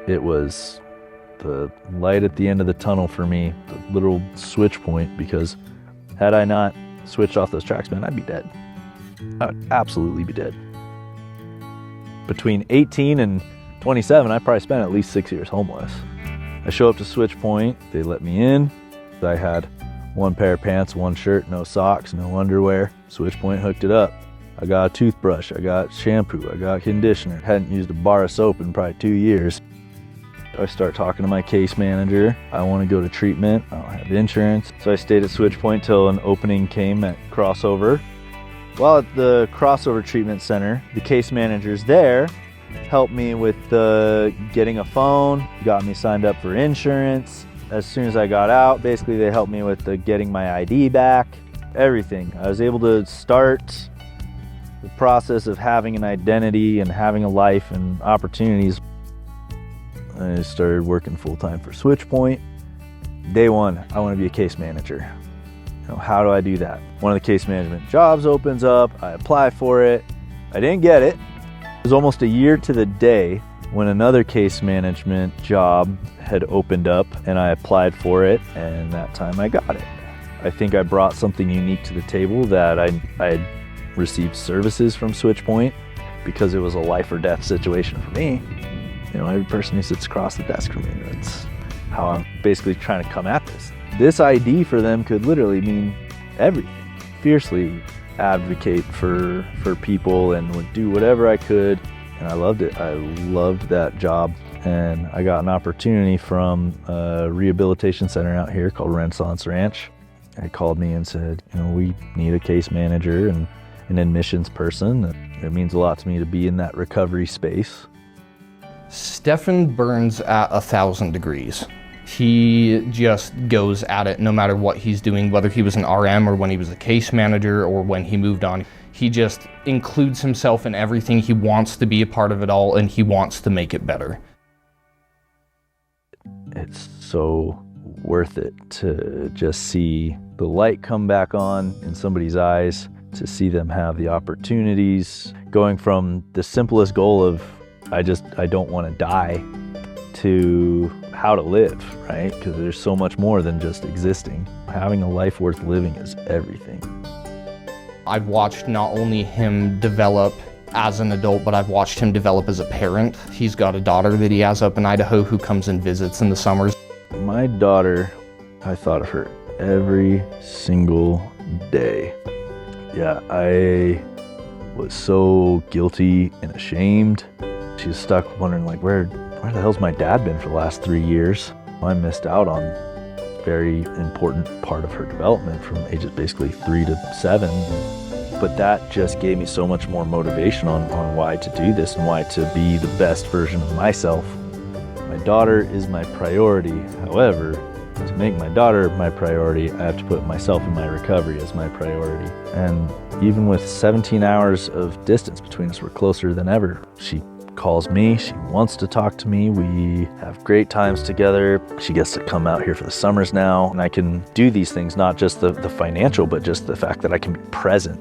It was the light at the end of the tunnel for me, the literal switch point, because had I not switched off those tracks, man, I'd be dead. I would absolutely be dead. Between 18 and 27, I probably spent at least 6 years homeless. I show up to Switch Point, they let me in. I had one pair of pants, one shirt, no socks, no underwear. Switch Point hooked it up. I got a toothbrush, I got shampoo, I got conditioner. Hadn't used a bar of soap in probably 2 years. I start talking to my case manager. I want to go to treatment. I don't have insurance. So I stayed at Switch Point till an opening came at Crossover. While at the Crossover Treatment Center, the case managers there helped me with getting a phone, got me signed up for insurance. As soon as I got out, basically they helped me with getting my ID back, everything. I was able to start the process of having an identity and having a life and opportunities. I started working full-time for Switch Point. Day one, I want to be a case manager. How do I do that? One of the case management jobs opens up, I apply for it. I didn't get it. It was almost a year to the day when another case management job had opened up and I applied for it, and that time I got it. I think I brought something unique to the table, that I had received services from Switch Point because it was a life or death situation for me. Every person who sits across the desk from me, that's how I'm basically trying to come at this. This ID for them could literally mean everything. Fiercely advocate for people and would do whatever I could, and I loved it. I loved that job, and I got an opportunity from a rehabilitation center out here called Renaissance Ranch. They called me and said, we need a case manager and an admissions person. It means a lot to me to be in that recovery space. Stephan burns at 1,000 degrees. He just goes at it no matter what he's doing, whether he was an RM or when he was a case manager or when he moved on. He just includes himself in everything. He wants to be a part of it all, and he wants to make it better. It's so worth it to just see the light come back on in somebody's eyes, to see them have the opportunities, going from the simplest goal of I don't want to die, to how to live, right? Because there's so much more than just existing. Having a life worth living is everything. I've watched not only him develop as an adult, but I've watched him develop as a parent. He's got a daughter that he has up in Idaho who comes and visits in the summers. My daughter, I thought of her every single day. Yeah, I was so guilty and ashamed. She was stuck wondering, where the hell's my dad been for the last 3 years? I missed out on a very important part of her development from ages basically 3 to 7. But that just gave me so much more motivation on why to do this and why to be the best version of myself. My daughter is my priority. However, to make my daughter my priority, I have to put myself and my recovery as my priority. And even with 17 hours of distance between us, we're closer than ever. She calls me, she wants to talk to me, we have great times together. She gets to come out here for the summers now, and I can do these things, not just the financial, but just the fact that I can be present.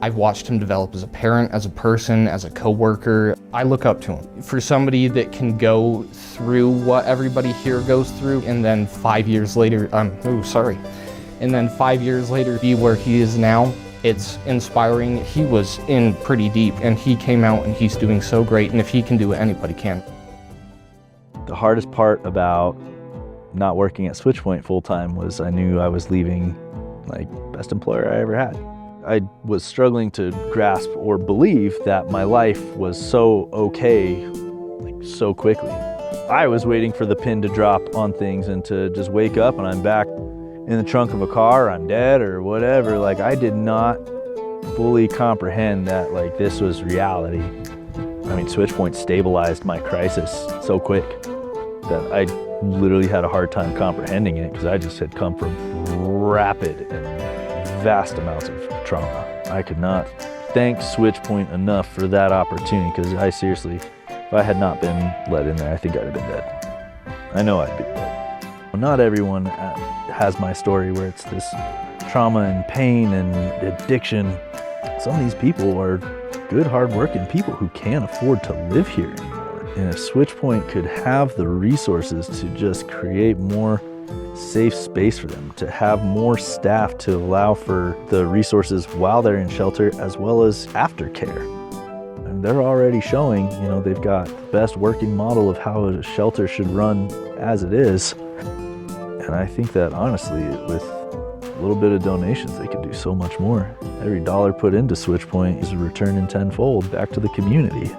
I've watched him develop as a parent, as a person, as a coworker. I look up to him. For somebody that can go through what everybody here goes through, and then 5 years later, and then 5 years later be where he is now, it's inspiring. He was in pretty deep, and he came out and he's doing so great, and if he can do it, anybody can. The hardest part about not working at Switch Point full-time was I knew I was leaving best employer I ever had. I was struggling to grasp or believe that my life was so okay, so quickly. I was waiting for the pin to drop on things and to just wake up and I'm back in the trunk of a car, or I'm dead or whatever. I did not fully comprehend that this was reality. Switch Point stabilized my crisis so quick that I literally had a hard time comprehending it, because I just had come from rapid and vast amounts of trauma. I could not thank Switch Point enough for that opportunity, because I seriously, if I had not been let in there, I think I'd have been dead. I know I'd be dead. Not everyone has my story where it's this trauma and pain and addiction. Some of these people are good, hard-working people who can't afford to live here anymore. And if Switchpoint could have the resources to just create more safe space for them, to have more staff to allow for the resources while they're in shelter as well as aftercare. And they're already showing, they've got the best working model of how a shelter should run as it is. And I think that honestly, with a little bit of donations, they could do so much more. Every dollar put into Switchpoint is returned in tenfold back to the community.